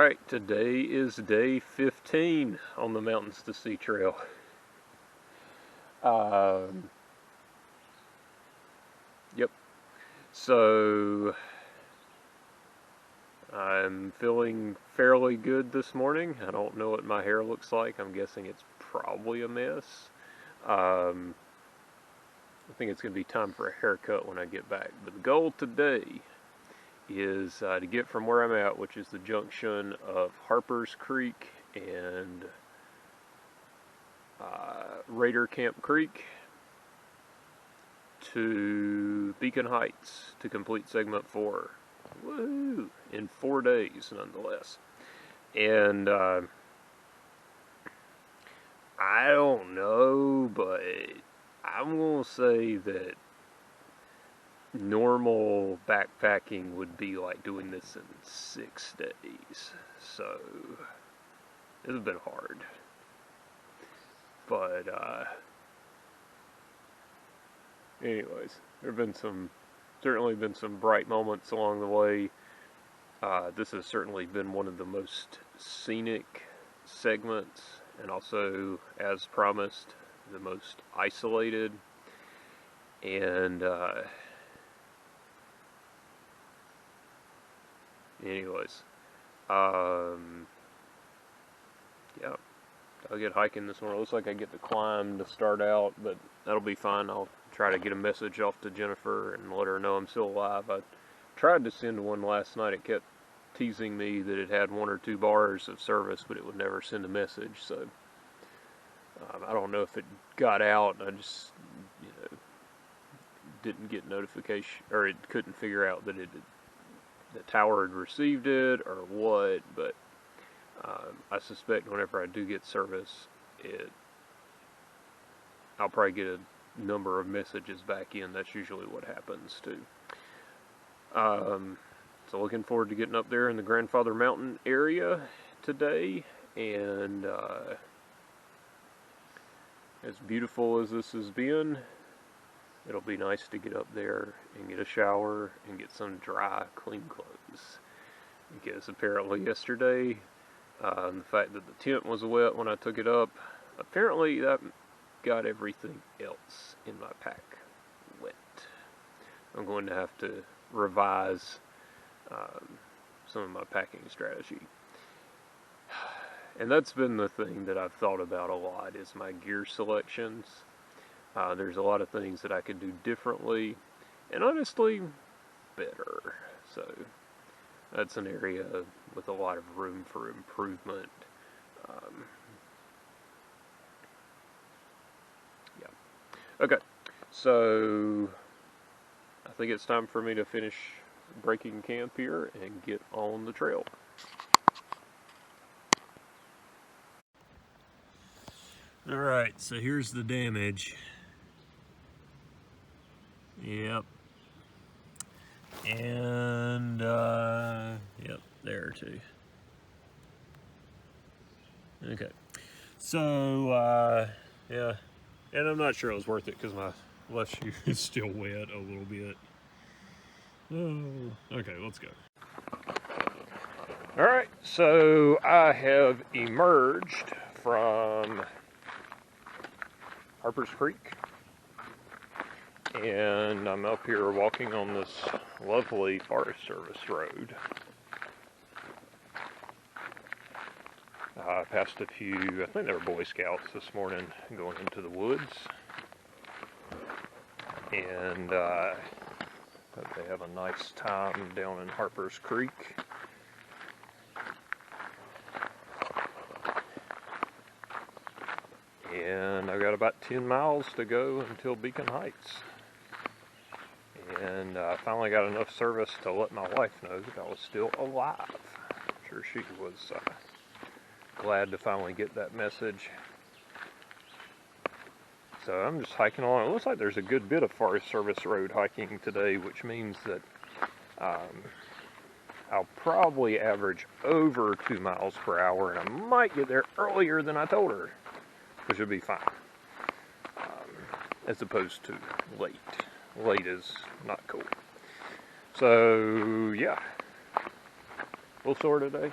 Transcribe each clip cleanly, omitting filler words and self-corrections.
Alright, today is day 15 on the Mountains to Sea Trail. Yep. So, I'm feeling fairly good this morning. I don't know what my hair looks like. I'm guessing it's probably a mess. I think it's going to be time for a haircut when I get back. But the goal today is to get from where I'm at, which is the junction of Harpers Creek and Raider Camp Creek, to Beacon Heights to complete segment 4. Woohoo! In 4 days, nonetheless. And I don't know, but I'm going to say that normal backpacking would be like doing this in 6 days. So, it's been hard. But, anyways, there have been certainly been some bright moments along the way. This has certainly been one of the most scenic segments, and also, as promised, the most isolated. And, anyways, yeah, I'll get hiking this morning. It looks like I get to climb to start out, but that'll be fine. I'll try to get a message off to Jennifer and let her know I'm still alive. I tried to send one last night. It kept teasing me that it had 1 or 2 bars of service, but it would never send a message. So I don't know if it got out. I just, didn't get notification, or it couldn't figure out that the tower had received it or what. But I suspect whenever I do get service, I'll probably get a number of messages back in. That's usually what happens too. So looking forward to getting up there in the Grandfather Mountain area today, and as beautiful as this has been, it'll be nice to get up there and get a shower and get some dry, clean clothes. Because apparently yesterday, the fact that the tent was wet when I took it up, apparently that got everything else in my pack wet. I'm going to have to revise some of my packing strategy. And that's been the thing that I've thought about a lot, is my gear selections. There's a lot of things that I could do differently, and honestly, better. So that's an area with a lot of room for improvement. Yeah. Okay, so I think it's time for me to finish breaking camp here and get on the trail. Alright, so here's the damage. Yep. And, yep, there too. Okay. So, yeah. And I'm not sure it was worth it because my left shoe is still wet a little bit. Oh, okay, let's go. Alright, so I have emerged from Harpers Creek, and I'm up here walking on this lovely Forest Service road. I passed a few, I think they were Boy Scouts this morning, going into the woods, and hope they have a nice time down in Harpers Creek. And I've got about 10 miles to go until Beacon Heights. And I finally got enough service to let my wife know that I was still alive. I'm sure she was glad to finally get that message. So I'm just hiking along. It looks like there's a good bit of Forest Service road hiking today, which means that I'll probably average over 2 miles per hour, and I might get there earlier than I told her, which would be fine, as opposed to late. Late is not cool. So, yeah. Little sore today.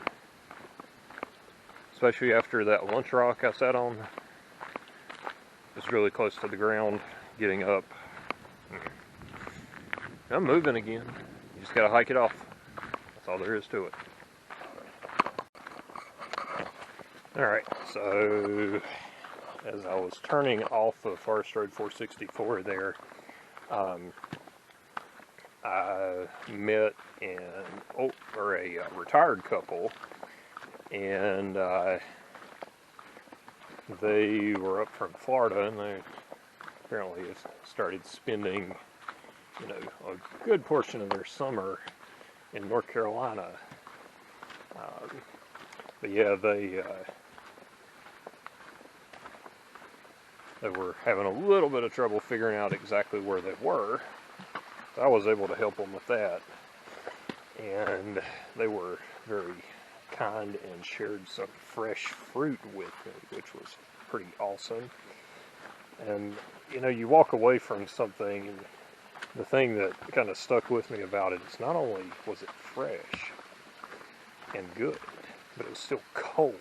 especially after that lunch rock I sat on. It's really close to the ground, getting up. I'm moving again. You just gotta hike it off. That's all there is to it. Alright, so as I was turning off of Forest Road 464 there, I met a retired couple, and they were up from Florida, and they apparently have started spending, you know, a good portion of their summer in North Carolina. But yeah, they were having a little bit of trouble figuring out exactly where they were. So I was able to help them with that, and they were very kind and shared some fresh fruit with me, which was pretty awesome. And you know, you walk away from something, and the thing that kind of stuck with me about it is not only was it fresh and good, but it was still cold.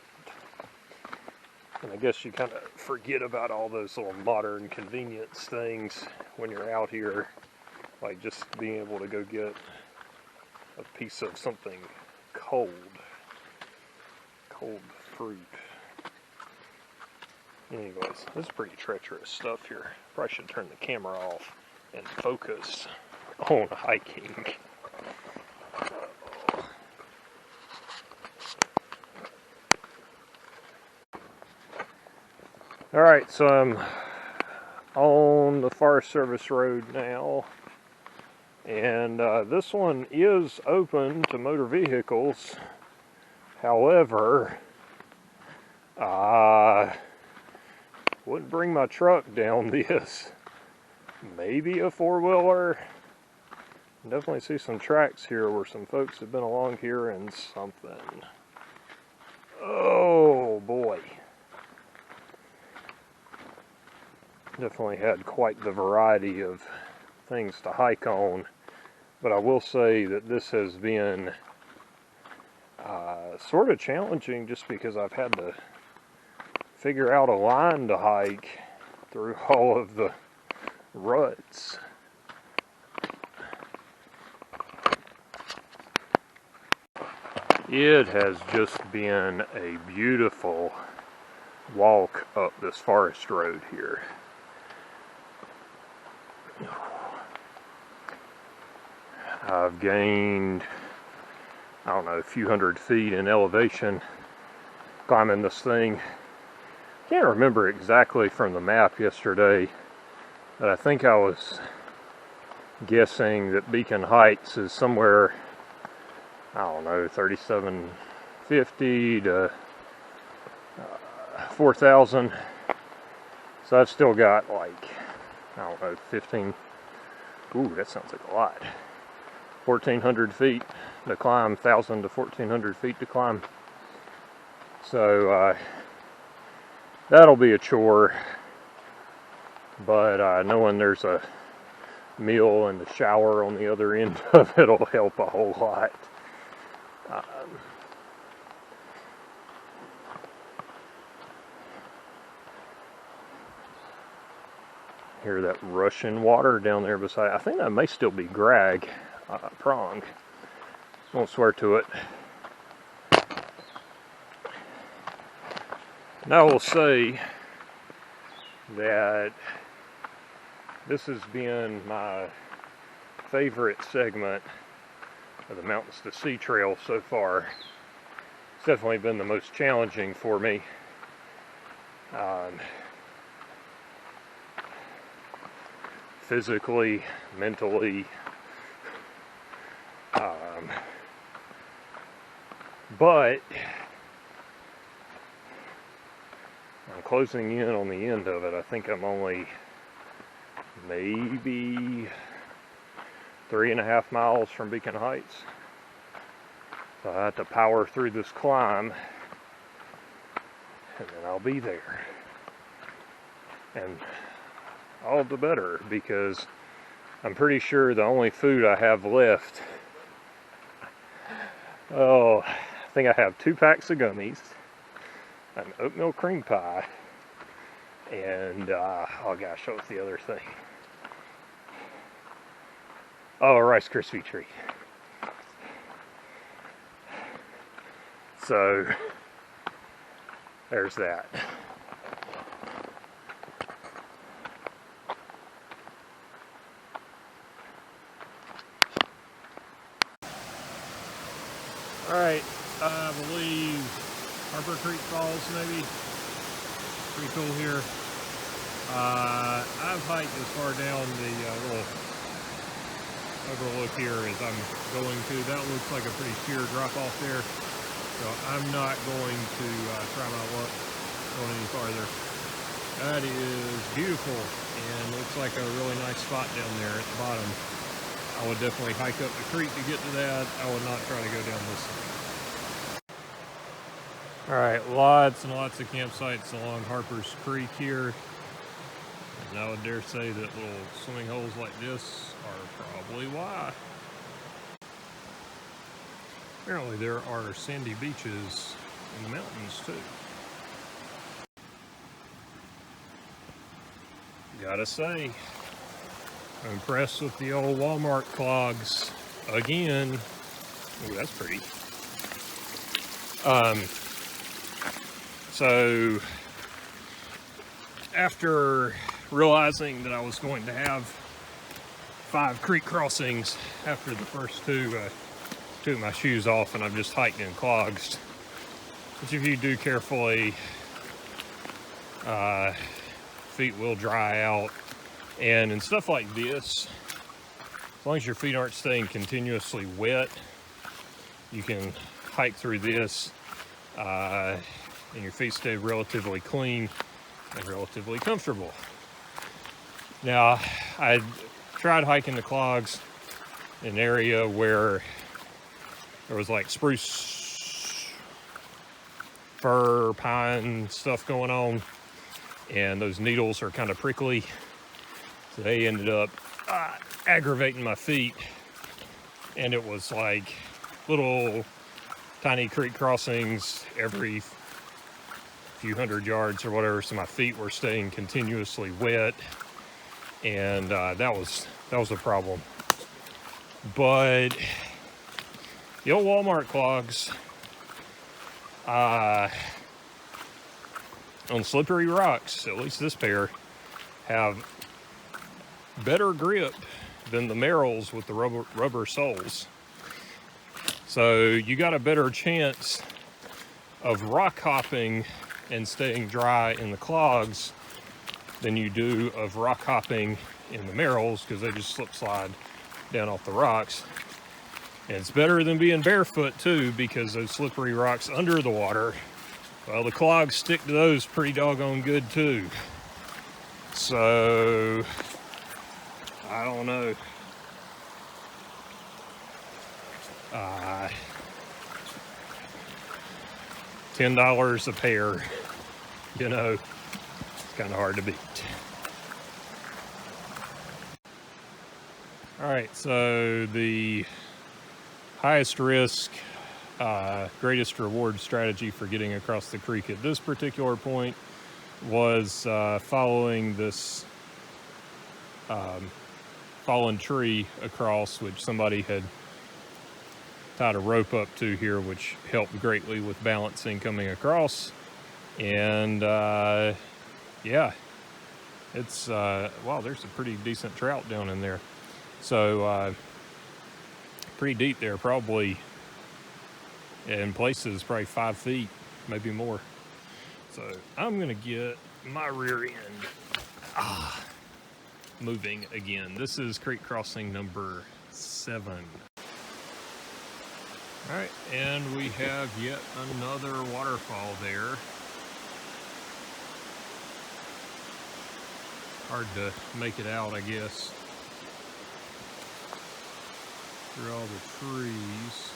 And I guess you kind of forget about all those little modern convenience things when you're out here, like just being able to go get a piece of something cold fruit. Anyways, this is pretty treacherous stuff here. Probably should turn the camera off and focus on hiking. Alright, so I'm on the Forest Service Road now, and this one is open to motor vehicles. However, I wouldn't bring my truck down this. Maybe a four-wheeler. Definitely see some tracks here where some folks have been along here and something. Oh boy. Definitely had quite the variety of things to hike on, but I will say that this has been sort of challenging just because I've had to figure out a line to hike through all of the ruts. It has just been a beautiful walk up this forest road here. I've gained, I don't know, a few hundred feet in elevation climbing this thing. Can't remember exactly from the map yesterday, but I think I was guessing that Beacon Heights is somewhere, I don't know, 3,750 to 4,000. So I've still got like, I don't know, 15, ooh, that sounds like a lot. 1,400 feet to climb, 1,000 to 1,400 feet to climb. So that'll be a chore, but knowing there's a meal and a shower on the other end of it will help a whole lot. Hear that rushing water down there beside. I think that may still be Grag Prong. Won't swear to it. And I will say that this has been my favorite segment of the Mountains to Sea Trail so far. It's definitely been the most challenging for me. Physically, mentally, but I'm closing in on the end of it. I think I'm only maybe 3.5 miles from Beacon Heights. So I have to power through this climb, and then I'll be there. And all the better, because I'm pretty sure the only food I have left, I think I have 2 packs of gummies, an oatmeal cream pie, and oh gosh, what was the other thing? Oh, a Rice Krispie treat. So there's that. Alright, I believe Harper Creek Falls, maybe. Pretty cool here. I've hiked as far down the little overlook here as I'm going to. That looks like a pretty sheer drop off there. So I'm not going to try my luck going any farther. That is beautiful and looks like a really nice spot down there at the bottom. I would definitely hike up the creek to get to that. I would not try to go down this side. Alright, lots and lots of campsites along Harpers Creek here. And I would dare say that little swimming holes like this are probably why. Apparently there are sandy beaches in the mountains too. Gotta say, I'm impressed with the old Walmart clogs again. Ooh, that's pretty. So after realizing that I was going to have 5 creek crossings after the first two, took my shoes off and I'm just hiking in clogs, which if you do carefully, feet will dry out. And in stuff like this, as long as your feet aren't staying continuously wet, you can hike through this and your feet stay relatively clean and relatively comfortable. Now, I tried hiking the clogs in an area where there was like spruce, fir, pine stuff going on, and those needles are kind of prickly. So they ended up aggravating my feet, and it was like little tiny creek crossings every few hundred yards or whatever, so my feet were staying continuously wet, and that was a problem. But the old Walmart clogs on slippery rocks, at least this pair, have better grip than the Merrells with the rubber soles. So you got a better chance of rock hopping and staying dry in the clogs than you do of rock hopping in the Merrells, because they just slip slide down off the rocks. And it's better than being barefoot too, because those slippery rocks under the water, well, the clogs stick to those pretty doggone good too. So I don't know. $10 a pair, you know, it's kind of hard to beat. All right, so the highest risk, greatest reward strategy for getting across the creek at this particular point was following this fallen tree across, which somebody had tied a rope up to here, which helped greatly with balancing coming across. And yeah, it's wow, there's a pretty decent trout down in there. So pretty deep there, probably in places probably 5 feet, maybe more. So I'm gonna get my rear end moving again. This is creek crossing number 7. All right, and we have yet another waterfall there. Hard to make it out, I guess, through all the trees.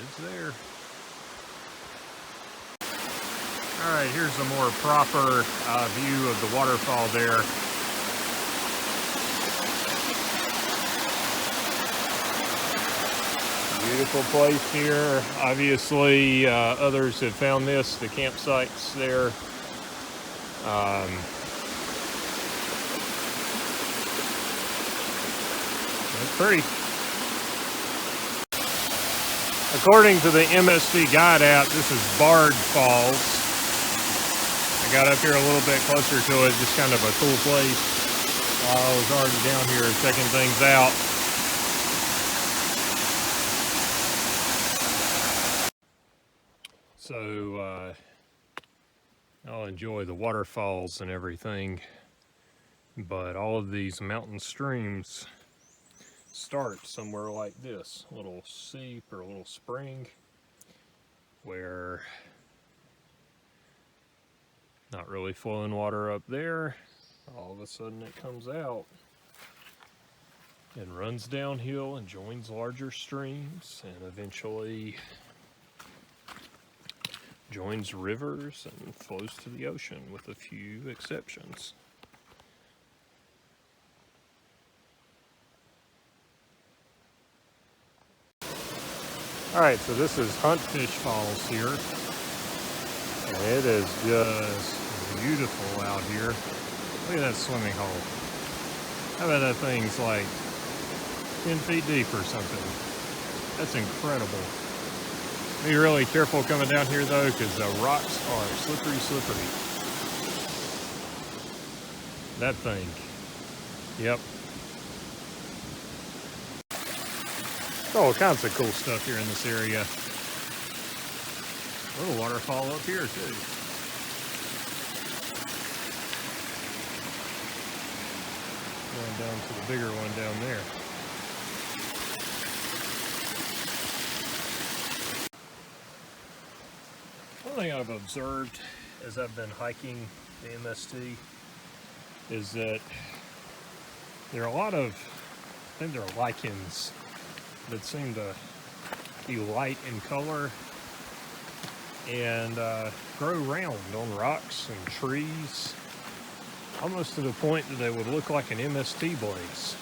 It's there. All right, here's a more proper view of the waterfall there. Beautiful place here. Obviously, others have found this. The campsite's there. It's pretty. According to the MST Guide app, this is Bard Falls. I got up here a little bit closer to it, just kind of a cool place. While I was already down here checking things out. So I'll enjoy the waterfalls and everything, but all of these mountain streams start somewhere like this, a little seep or a little spring where not really flowing water up there, all of a sudden it comes out and runs downhill and joins larger streams and eventually joins rivers and flows to the ocean with a few exceptions. Alright, so this is Huntfish Falls here, and it is just beautiful out here. Look at that swimming hole. I bet that thing's like 10 feet deep or something. That's incredible. Be really careful coming down here though, because the rocks are slippery. That thing. Yep. All kinds of cool stuff here in this area. A little waterfall up here too. Going down to the bigger one down there. One thing I've observed as I've been hiking the MST is that there are a lot of, I think there are lichens that seem to be light in color and grow round on rocks and trees, almost to the point that they would look like an MST blaze.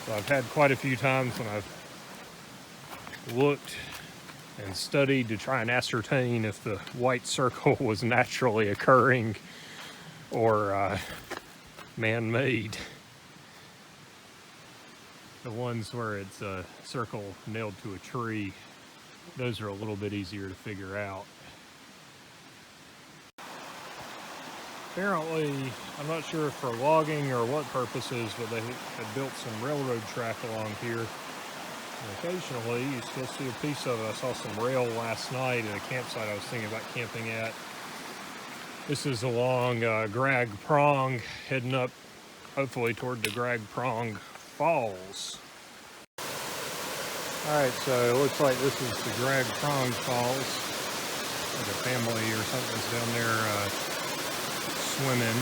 So I've had quite a few times when I've looked and studied to try and ascertain if the white circle was naturally occurring or man-made. The ones where it's a circle nailed to a tree, those are a little bit easier to figure out. Apparently, I'm not sure for logging or what purposes, but they had built some railroad track along here. And occasionally, you still see a piece of it. I saw some rail last night at a campsite I was thinking about camping at. This is along Grag Prong, heading up, hopefully, toward the Grag Prong Falls. Alright, so it looks like this is the Grag Prong Falls. Like a family or something's down there swimming.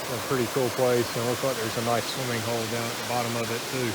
It's a pretty cool place, and it looks like there's a nice swimming hole down at the bottom of it too.